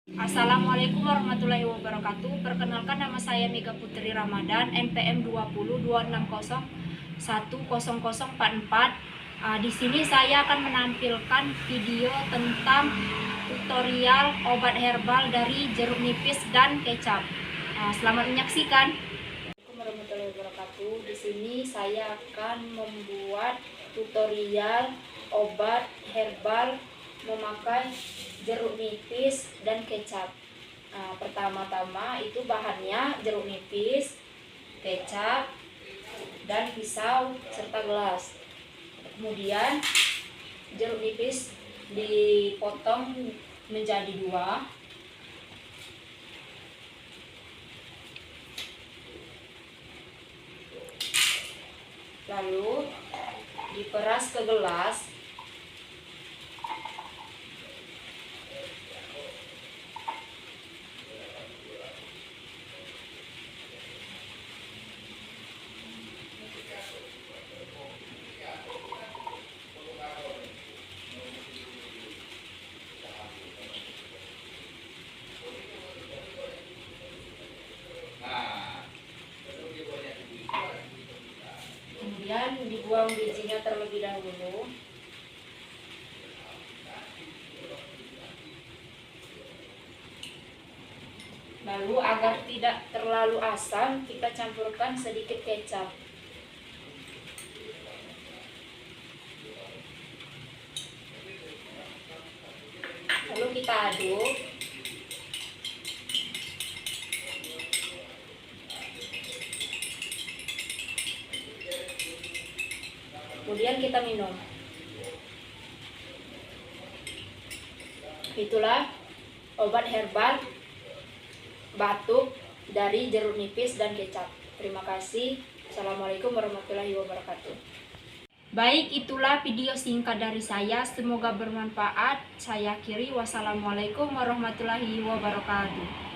Assalamualaikum warahmatullahi wabarakatuh. Perkenalkan, nama saya Mega Putri Ramadan, NPM 2026010044. Di sini saya akan menampilkan video tentang tutorial obat herbal dari jeruk nipis dan kecap. Selamat menyaksikan. Assalamualaikum warahmatullahi wabarakatuh. Di sini saya akan membuat tutorial obat herbal memakai jeruk nipis dan kecap. Pertama-tama itu bahannya jeruk nipis, kecap, dan pisau serta gelas. Kemudian jeruk nipis dipotong menjadi dua. Lalu diperas ke gelas. Kemudian dibuang bijinya terlebih dahulu. Lalu agar tidak terlalu asam, kita campurkan sedikit kecap. Lalu kita aduk. Kemudian kita minum. Itulah obat herbal batuk dari jeruk nipis dan kecap. Terima kasih. Assalamualaikum warahmatullahi wabarakatuh. Baik, itulah video singkat dari saya. Semoga bermanfaat. Saya akhiri. Wassalamualaikum warahmatullahi wabarakatuh.